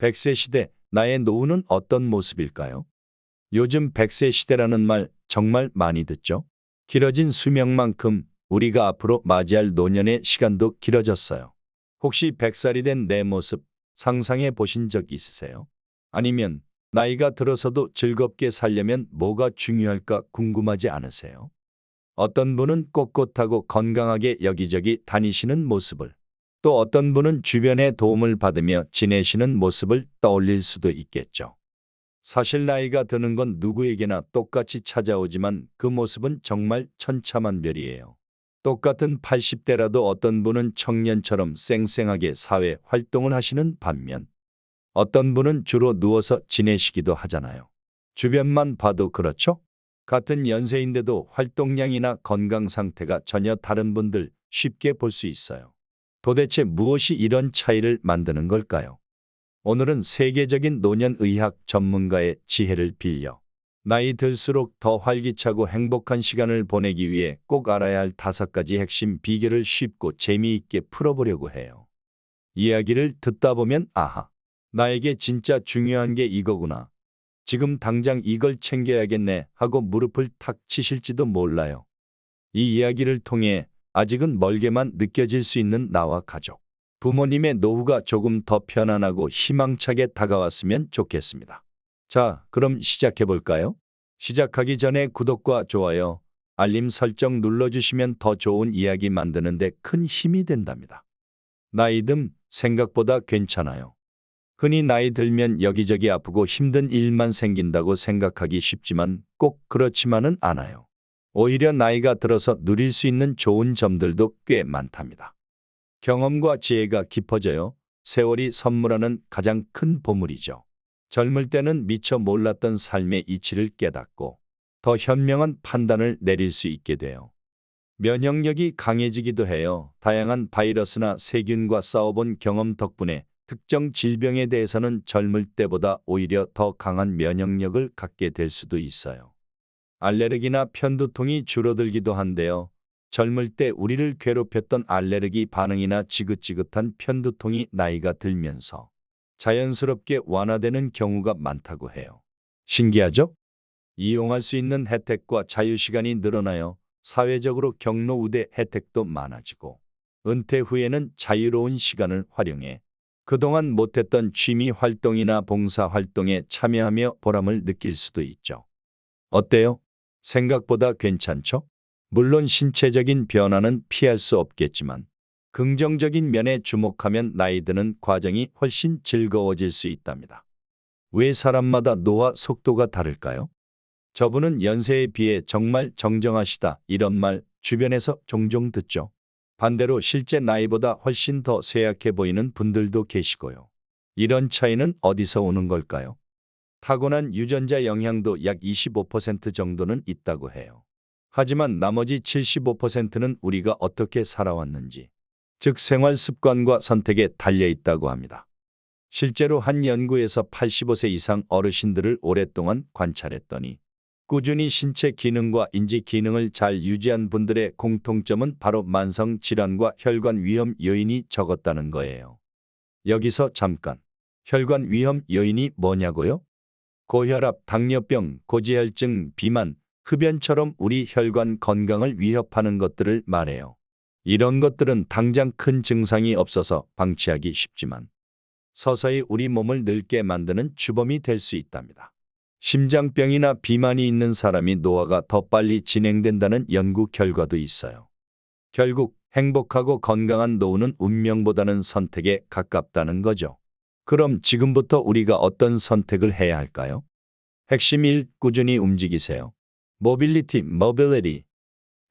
100세 시대, 나의 노후는 어떤 모습일까요? 요즘 100세 시대라는 말 정말 많이 듣죠? 길어진 수명만큼 우리가 앞으로 맞이할 노년의 시간도 길어졌어요. 혹시 100살이 된 내 모습 상상해 보신 적 있으세요? 아니면 나이가 들어서도 즐겁게 살려면 뭐가 중요할까 궁금하지 않으세요? 어떤 분은 꼿꼿하고 건강하게 여기저기 다니시는 모습을, 또 어떤 분은 주변의 도움을 받으며 지내시는 모습을 떠올릴 수도 있겠죠. 사실 나이가 드는 건 누구에게나 똑같이 찾아오지만 그 모습은 정말 천차만별이에요. 똑같은 80대라도 어떤 분은 청년처럼 쌩쌩하게 사회 활동을 하시는 반면 어떤 분은 주로 누워서 지내시기도 하잖아요. 주변만 봐도 그렇죠? 같은 연세인데도 활동량이나 건강 상태가 전혀 다른 분들 쉽게 볼 수 있어요. 도대체 무엇이 이런 차이를 만드는 걸까요? 오늘은 세계적인 노년의학 전문가의 지혜를 빌려 나이 들수록 더 활기차고 행복한 시간을 보내기 위해 꼭 알아야 할 5가지 핵심 비결을 쉽고 재미있게 풀어보려고 해요. 이야기를 듣다 보면 아하, 나에게 진짜 중요한 게 이거구나. 지금 당장 이걸 챙겨야겠네 하고 무릎을 탁 치실지도 몰라요. 이 이야기를 통해 아직은 멀게만 느껴질 수 있는 나와 가족, 부모님의 노후가 조금 더 편안하고 희망차게 다가왔으면 좋겠습니다. 자, 그럼 시작해 볼까요? 시작하기 전에 구독과 좋아요, 알림 설정 눌러주시면 더 좋은 이야기 만드는데 큰 힘이 된답니다. 나이 듦 생각보다 괜찮아요. 흔히 나이 들면 여기저기 아프고 힘든 일만 생긴다고 생각하기 쉽지만 꼭 그렇지만은 않아요. 오히려 나이가 들어서 누릴 수 있는 좋은 점들도 꽤 많답니다. 경험과 지혜가 깊어져요. 세월이 선물하는 가장 큰 보물이죠. 젊을 때는 미처 몰랐던 삶의 이치를 깨닫고 더 현명한 판단을 내릴 수 있게 돼요. 면역력이 강해지기도 해요. 다양한 바이러스나 세균과 싸워본 경험 덕분에 특정 질병에 대해서는 젊을 때보다 오히려 더 강한 면역력을 갖게 될 수도 있어요. 알레르기나 편두통이 줄어들기도 한데요. 젊을 때 우리를 괴롭혔던 알레르기 반응이나 지긋지긋한 편두통이 나이가 들면서 자연스럽게 완화되는 경우가 많다고 해요. 신기하죠? 이용할 수 있는 혜택과 자유시간이 늘어나요. 사회적으로 경로 우대 혜택도 많아지고 은퇴 후에는 자유로운 시간을 활용해 그동안 못했던 취미 활동이나 봉사 활동에 참여하며 보람을 느낄 수도 있죠. 어때요? 생각보다 괜찮죠? 물론 신체적인 변화는 피할 수 없겠지만 긍정적인 면에 주목하면 나이 드는 과정이 훨씬 즐거워질 수 있답니다. 왜 사람마다 노화 속도가 다를까요? 저분은 연세에 비해 정말 정정하시다 이런 말 주변에서 종종 듣죠. 반대로 실제 나이보다 훨씬 더 쇠약해 보이는 분들도 계시고요. 이런 차이는 어디서 오는 걸까요? 타고난 유전자 영향도 약 25% 정도는 있다고 해요. 하지만 나머지 75%는 우리가 어떻게 살아왔는지, 즉 생활 습관과 선택에 달려 있다고 합니다. 실제로 한 연구에서 85세 이상 어르신들을 오랫동안 관찰했더니 꾸준히 신체 기능과 인지 기능을 잘 유지한 분들의 공통점은 바로 만성 질환과 혈관 위험 요인이 적었다는 거예요. 여기서 잠깐, 혈관 위험 요인이 뭐냐고요? 고혈압, 당뇨병, 고지혈증, 비만, 흡연처럼 우리 혈관 건강을 위협하는 것들을 말해요. 이런 것들은 당장 큰 증상이 없어서 방치하기 쉽지만 서서히 우리 몸을 늙게 만드는 주범이 될 수 있답니다. 심장병이나 비만이 있는 사람이 노화가 더 빨리 진행된다는 연구 결과도 있어요. 결국 행복하고 건강한 노후는 운명보다는 선택에 가깝다는 거죠. 그럼 지금부터 우리가 어떤 선택을 해야 할까요? 핵심 1. 꾸준히 움직이세요. 모빌리티.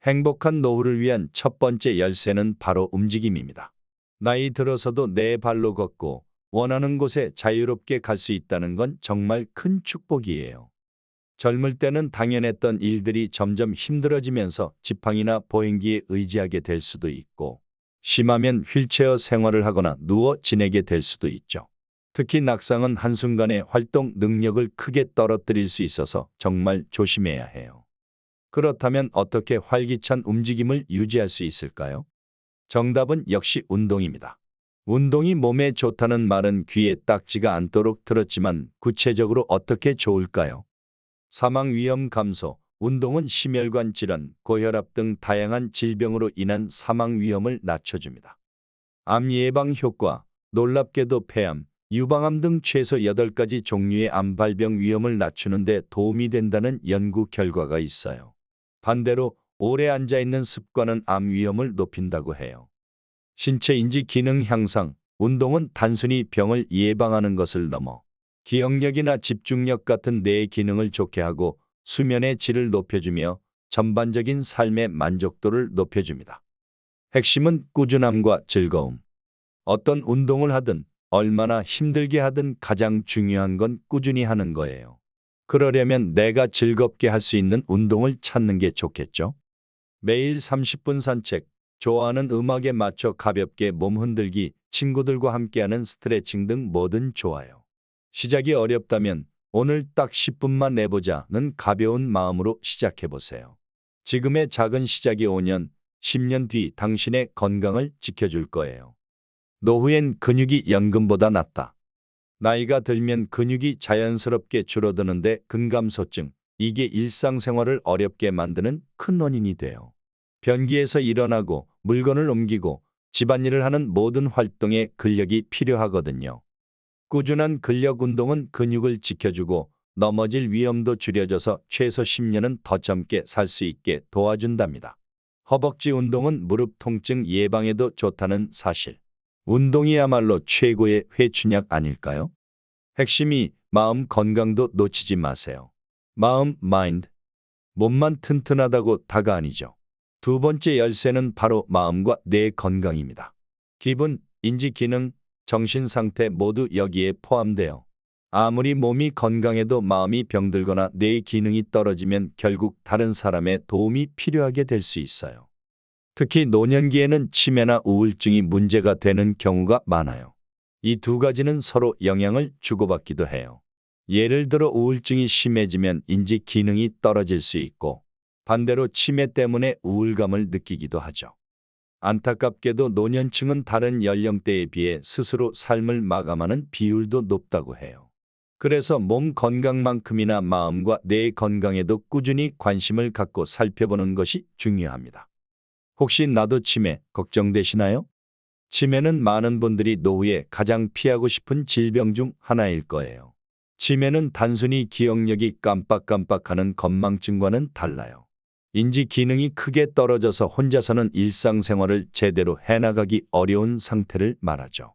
행복한 노후를 위한 첫 번째 열쇠는 바로 움직임입니다. 나이 들어서도 내 발로 걷고 원하는 곳에 자유롭게 갈 수 있다는 건 정말 큰 축복이에요. 젊을 때는 당연했던 일들이 점점 힘들어지면서 지팡이나 보행기에 의지하게 될 수도 있고, 심하면 휠체어 생활을 하거나 누워 지내게 될 수도 있죠. 특히 낙상은 한순간에 활동 능력을 크게 떨어뜨릴 수 있어서 정말 조심해야 해요. 그렇다면 어떻게 활기찬 움직임을 유지할 수 있을까요? 정답은 역시 운동입니다. 운동이 몸에 좋다는 말은 귀에 딱지가 않도록 들었지만 구체적으로 어떻게 좋을까요? 사망 위험 감소. 운동은 심혈관 질환, 고혈압 등 다양한 질병으로 인한 사망 위험을 낮춰줍니다. 암 예방 효과. 놀랍게도 폐암, 유방암 등 최소 8가지 종류의 암 발병 위험을 낮추는 데 도움이 된다는 연구 결과가 있어요. 반대로 오래 앉아 있는 습관은 암 위험을 높인다고 해요. 신체 인지 기능 향상. 운동은 단순히 병을 예방하는 것을 넘어 기억력이나 집중력 같은 뇌의 기능을 좋게 하고 수면의 질을 높여주며 전반적인 삶의 만족도를 높여줍니다. 핵심은 꾸준함과 즐거움. 어떤 운동을 하든 얼마나 힘들게 하든 가장 중요한 건 꾸준히 하는 거예요. 그러려면 내가 즐겁게 할 수 있는 운동을 찾는 게 좋겠죠? 매일 30분 산책, 좋아하는 음악에 맞춰 가볍게 몸 흔들기, 친구들과 함께하는 스트레칭 등 뭐든 좋아요. 시작이 어렵다면 오늘 딱 10분만 내보자는 가벼운 마음으로 시작해 보세요. 지금의 작은 시작이 5년, 10년 뒤 당신의 건강을 지켜줄 거예요. 노후엔 근육이 연금보다 낫다. 나이가 들면 근육이 자연스럽게 줄어드는데 근감소증, 이게 일상생활을 어렵게 만드는 큰 원인이 돼요. 변기에서 일어나고 물건을 옮기고 집안일을 하는 모든 활동에 근력이 필요하거든요. 꾸준한 근력 운동은 근육을 지켜주고 넘어질 위험도 줄여줘서 최소 10년은 더 젊게 살 수 있게 도와준답니다. 허벅지 운동은 무릎 통증 예방에도 좋다는 사실. 운동이야말로 최고의 회춘약 아닐까요? 핵심이 마음 건강도 놓치지 마세요. 마음, 마인드. 몸만 튼튼하다고 다가 아니죠. 두 번째 열쇠는 바로 마음과 뇌 건강입니다. 기분, 인지 기능, 정신 상태 모두 여기에 포함돼요. 아무리 몸이 건강해도 마음이 병들거나 뇌의 기능이 떨어지면 결국 다른 사람의 도움이 필요하게 될 수 있어요. 특히 노년기에는 치매나 우울증이 문제가 되는 경우가 많아요. 이 두 가지는 서로 영향을 주고받기도 해요. 예를 들어 우울증이 심해지면 인지 기능이 떨어질 수 있고 반대로 치매 때문에 우울감을 느끼기도 하죠. 안타깝게도 노년층은 다른 연령대에 비해 스스로 삶을 마감하는 비율도 높다고 해요. 그래서 몸 건강만큼이나 마음과 뇌 건강에도 꾸준히 관심을 갖고 살펴보는 것이 중요합니다. 혹시 나도 치매 걱정되시나요? 치매는 많은 분들이 노후에 가장 피하고 싶은 질병 중 하나일 거예요. 치매는 단순히 기억력이 깜빡깜빡하는 건망증과는 달라요. 인지 기능이 크게 떨어져서 혼자서는 일상생활을 제대로 해나가기 어려운 상태를 말하죠.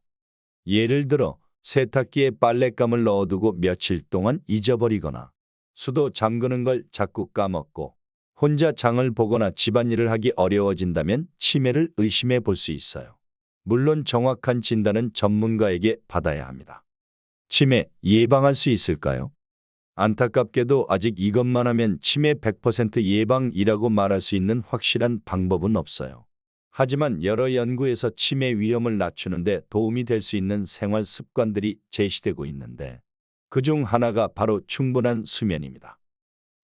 예를 들어 세탁기에 빨랫감을 넣어두고 며칠 동안 잊어버리거나 수도 잠그는 걸 자꾸 까먹고 혼자 장을 보거나 집안일을 하기 어려워진다면 치매를 의심해 볼 수 있어요. 물론 정확한 진단은 전문가에게 받아야 합니다. 치매 예방할 수 있을까요? 안타깝게도 아직 이것만 하면 치매 100% 예방이라고 말할 수 있는 확실한 방법은 없어요. 하지만 여러 연구에서 치매 위험을 낮추는 데 도움이 될 수 있는 생활 습관들이 제시되고 있는데 그중 하나가 바로 충분한 수면입니다.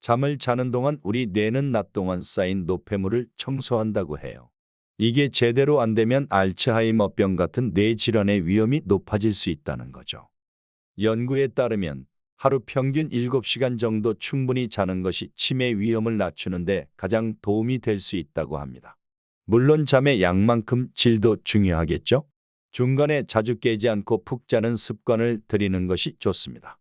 잠을 자는 동안 우리 뇌는 낮 동안 쌓인 노폐물을 청소한다고 해요. 이게 제대로 안 되면 알츠하이머병 같은 뇌 질환의 위험이 높아질 수 있다는 거죠. 연구에 따르면 하루 평균 7시간 정도 충분히 자는 것이 치매 위험을 낮추는데 가장 도움이 될 수 있다고 합니다. 물론 잠의 양만큼 질도 중요하겠죠? 중간에 자주 깨지 않고 푹 자는 습관을 들이는 것이 좋습니다.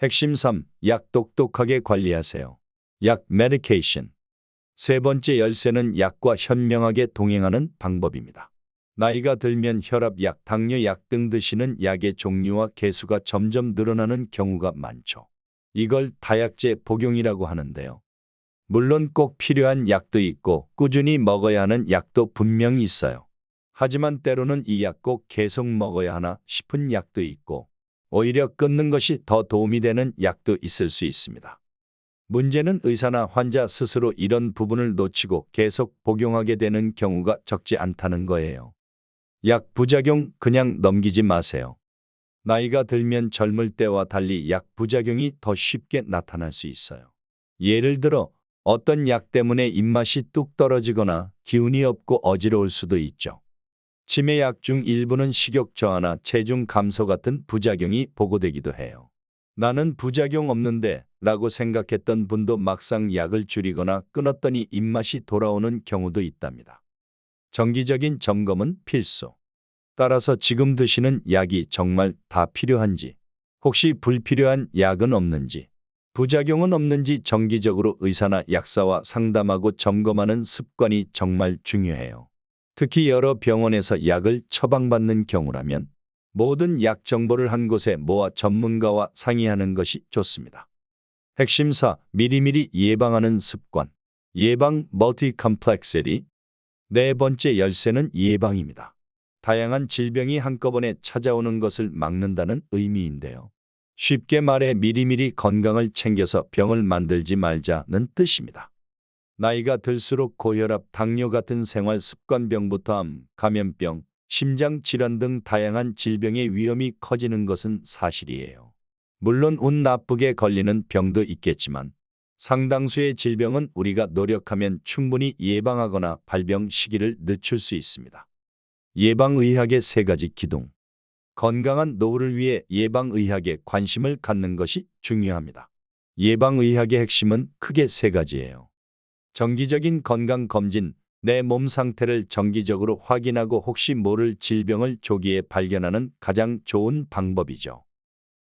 핵심 3. 약 똑똑하게 관리하세요. 약 메디케이션. 세 번째 열쇠는 약과 현명하게 동행하는 방법입니다. 나이가 들면 혈압약, 당뇨약 등 드시는 약의 종류와 개수가 점점 늘어나는 경우가 많죠. 이걸 다약제 복용이라고 하는데요. 물론 꼭 필요한 약도 있고 꾸준히 먹어야 하는 약도 분명히 있어요. 하지만 때로는 이 약 꼭 계속 먹어야 하나 싶은 약도 있고 오히려 끊는 것이 더 도움이 되는 약도 있을 수 있습니다. 문제는 의사나 환자 스스로 이런 부분을 놓치고 계속 복용하게 되는 경우가 적지 않다는 거예요. 약 부작용 그냥 넘기지 마세요. 나이가 들면 젊을 때와 달리 약 부작용이 더 쉽게 나타날 수 있어요. 예를 들어 어떤 약 때문에 입맛이 뚝 떨어지거나 기운이 없고 어지러울 수도 있죠. 치매약 중 일부는 식욕 저하나 체중 감소 같은 부작용이 보고되기도 해요. 나는 부작용 없는데 라고 생각했던 분도 막상 약을 줄이거나 끊었더니 입맛이 돌아오는 경우도 있답니다. 정기적인 점검은 필수. 따라서 지금 드시는 약이 정말 다 필요한지, 혹시 불필요한 약은 없는지, 부작용은 없는지 정기적으로 의사나 약사와 상담하고 점검하는 습관이 정말 중요해요. 특히 여러 병원에서 약을 처방받는 경우라면 모든 약 정보를 한 곳에 모아 전문가와 상의하는 것이 좋습니다. 핵심사 미리미리 예방하는 습관. 예방 멀티 컴플렉세리. 네 번째 열쇠는 예방입니다. 다양한 질병이 한꺼번에 찾아오는 것을 막는다는 의미인데요. 쉽게 말해 미리미리 건강을 챙겨서 병을 만들지 말자는 뜻입니다. 나이가 들수록 고혈압, 당뇨 같은 생활 습관병부터 암, 감염병, 심장질환 등 다양한 질병의 위험이 커지는 것은 사실이에요. 물론 운 나쁘게 걸리는 병도 있겠지만 상당수의 질병은 우리가 노력하면 충분히 예방하거나 발병 시기를 늦출 수 있습니다. 예방의학의 세 가지 기둥. 건강한 노후를 위해 예방의학에 관심을 갖는 것이 중요합니다. 예방의학의 핵심은 크게 세 가지예요. 정기적인 건강검진, 내 몸 상태를 정기적으로 확인하고 혹시 모를 질병을 조기에 발견하는 가장 좋은 방법이죠.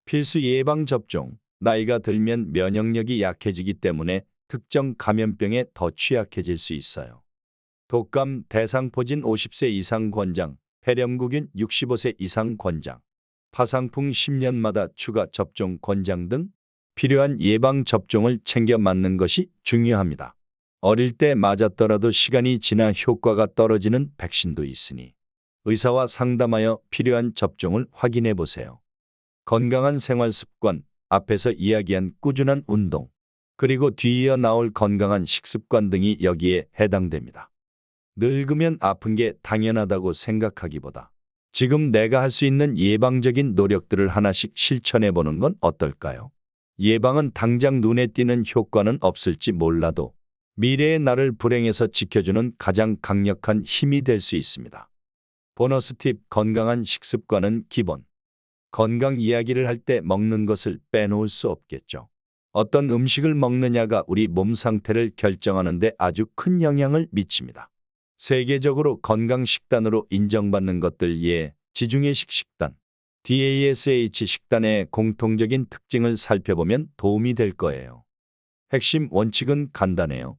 필수 예방접종, 나이가 들면 면역력이 약해지기 때문에 특정 감염병에 더 취약해질 수 있어요. 독감, 대상포진 50세 이상 권장, 폐렴구균 65세 이상 권장, 파상풍 10년마다 추가 접종 권장 등 필요한 예방접종을 챙겨 맞는 것이 중요합니다. 어릴 때 맞았더라도 시간이 지나 효과가 떨어지는 백신도 있으니 의사와 상담하여 필요한 접종을 확인해 보세요. 건강한 생활 습관, 앞에서 이야기한 꾸준한 운동, 그리고 뒤이어 나올 건강한 식습관 등이 여기에 해당됩니다. 늙으면 아픈 게 당연하다고 생각하기보다 지금 내가 할 수 있는 예방적인 노력들을 하나씩 실천해 보는 건 어떨까요? 예방은 당장 눈에 띄는 효과는 없을지 몰라도 미래의 나를 불행에서 지켜주는 가장 강력한 힘이 될 수 있습니다. 보너스 팁 건강한 식습관은 기본. 건강 이야기를 할 때 먹는 것을 빼놓을 수 없겠죠. 어떤 음식을 먹느냐가 우리 몸 상태를 결정하는 데 아주 큰 영향을 미칩니다. 세계적으로 건강 식단으로 인정받는 것들 예, 지중해식 식단, DASH 식단의 공통적인 특징을 살펴보면 도움이 될 거예요. 핵심 원칙은 간단해요.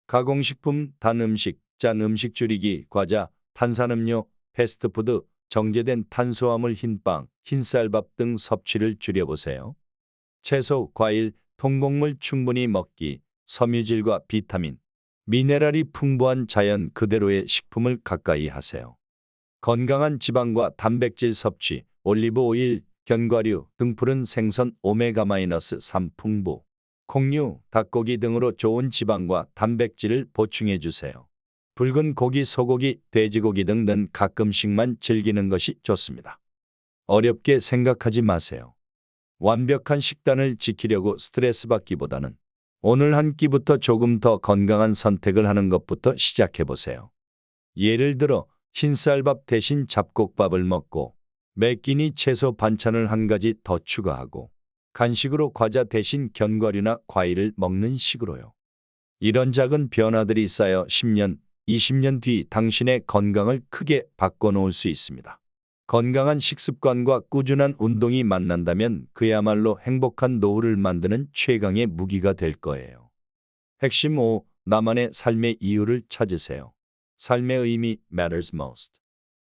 가공식품, 단 음식, 짠 음식 줄이기, 과자, 탄산음료, 패스트푸드, 정제된 탄수화물 흰빵, 흰쌀밥 등 섭취를 줄여보세요. 채소, 과일, 통곡물 충분히 먹기, 섬유질과 비타민, 미네랄이 풍부한 자연 그대로의 식품을 가까이 하세요. 건강한 지방과 단백질 섭취, 올리브 오일, 견과류 등 푸른 생선 오메가-3 풍부, 콩류, 닭고기 등으로 좋은 지방과 단백질을 보충해 주세요. 붉은 고기, 소고기, 돼지고기 등은 가끔씩만 즐기는 것이 좋습니다. 어렵게 생각하지 마세요. 완벽한 식단을 지키려고 스트레스 받기보다는 오늘 한 끼부터 조금 더 건강한 선택을 하는 것부터 시작해 보세요. 예를 들어 흰쌀밥 대신 잡곡밥을 먹고 매 끼니 채소 반찬을 한 가지 더 추가하고 간식으로 과자 대신 견과류나 과일을 먹는 식으로요. 이런 작은 변화들이 쌓여 10년, 20년 뒤 당신의 건강을 크게 바꿔놓을 수 있습니다. 건강한 식습관과 꾸준한 운동이 만난다면 그야말로 행복한 노후를 만드는 최강의 무기가 될 거예요. 핵심 5. 나만의 삶의 이유를 찾으세요. 삶의 의미 matters most.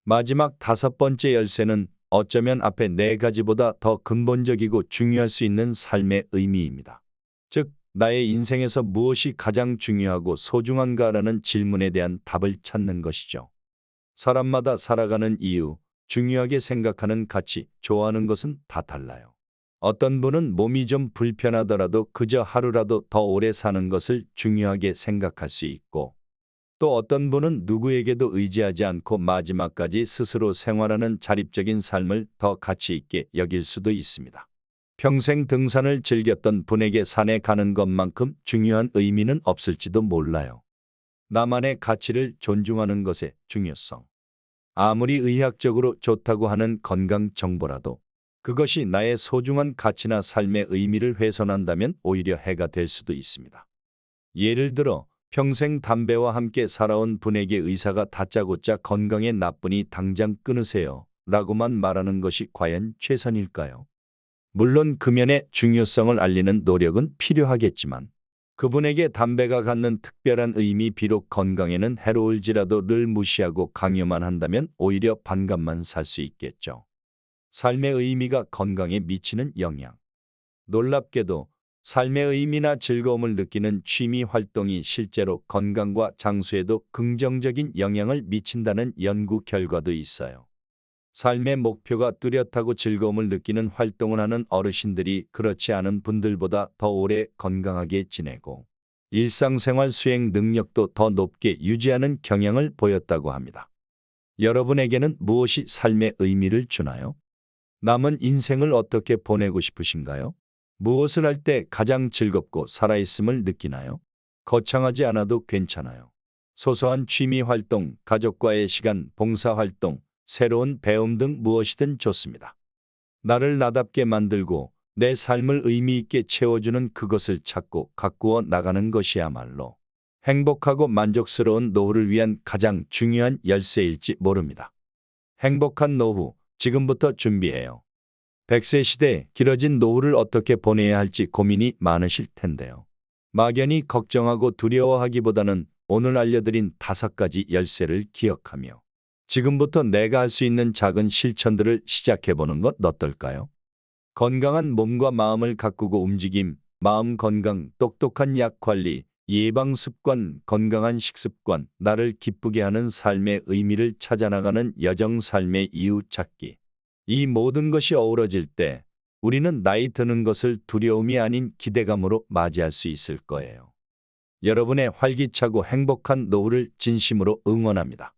마지막 다섯 번째 열쇠는 어쩌면 앞에 네 가지보다 더 근본적이고 중요할 수 있는 삶의 의미입니다. 즉, 나의 인생에서 무엇이 가장 중요하고 소중한가라는 질문에 대한 답을 찾는 것이죠. 사람마다 살아가는 이유, 중요하게 생각하는 가치, 좋아하는 것은 다 달라요. 어떤 분은 몸이 좀 불편하더라도 그저 하루라도 더 오래 사는 것을 중요하게 생각할 수 있고, 또 어떤 분은 누구에게도 의지하지 않고 마지막까지 스스로 생활하는 자립적인 삶을 더 가치 있게 여길 수도 있습니다. 평생 등산을 즐겼던 분에게 산에 가는 것만큼 중요한 의미는 없을지도 몰라요. 나만의 가치를 존중하는 것의 중요성. 아무리 의학적으로 좋다고 하는 건강 정보라도 그것이 나의 소중한 가치나 삶의 의미를 훼손한다면 오히려 해가 될 수도 있습니다. 예를 들어 평생 담배와 함께 살아온 분에게 의사가 다짜고짜 건강에 나쁘니 당장 끊으세요 라고만 말하는 것이 과연 최선일까요? 물론 금연의 중요성을 알리는 노력은 필요하겠지만 그분에게 담배가 갖는 특별한 의미 비록 건강에는 해로울지라도 를 무시하고 강요만 한다면 오히려 반감만 살 수 있겠죠. 삶의 의미가 건강에 미치는 영향. 놀랍게도 삶의 의미나 즐거움을 느끼는 취미 활동이 실제로 건강과 장수에도 긍정적인 영향을 미친다는 연구 결과도 있어요. 삶의 목표가 뚜렷하고 즐거움을 느끼는 활동을 하는 어르신들이 그렇지 않은 분들보다 더 오래 건강하게 지내고 일상생활 수행 능력도 더 높게 유지하는 경향을 보였다고 합니다. 여러분에게는 무엇이 삶의 의미를 주나요? 남은 인생을 어떻게 보내고 싶으신가요? 무엇을 할 때 가장 즐겁고 살아있음을 느끼나요? 거창하지 않아도 괜찮아요. 소소한 취미 활동, 가족과의 시간, 봉사 활동, 새로운 배움 등 무엇이든 좋습니다. 나를 나답게 만들고 내 삶을 의미 있게 채워주는 그것을 찾고 가꾸어 나가는 것이야말로 행복하고 만족스러운 노후를 위한 가장 중요한 열쇠일지 모릅니다. 행복한 노후, 지금부터 준비해요. 100세 시대 길어진 노후를 어떻게 보내야 할지 고민이 많으실 텐데요. 막연히 걱정하고 두려워하기보다는 오늘 알려드린 5가지 열쇠를 기억하며 지금부터 내가 할 수 있는 작은 실천들을 시작해보는 것 어떨까요? 건강한 몸과 마음을 가꾸고 움직임, 마음 건강, 똑똑한 약 관리, 예방 습관, 건강한 식습관, 나를 기쁘게 하는 삶의 의미를 찾아나가는 여정 삶의 이유 찾기. 이 모든 것이 어우러질 때 우리는 나이 드는 것을 두려움이 아닌 기대감으로 맞이할 수 있을 거예요. 여러분의 활기차고 행복한 노후를 진심으로 응원합니다.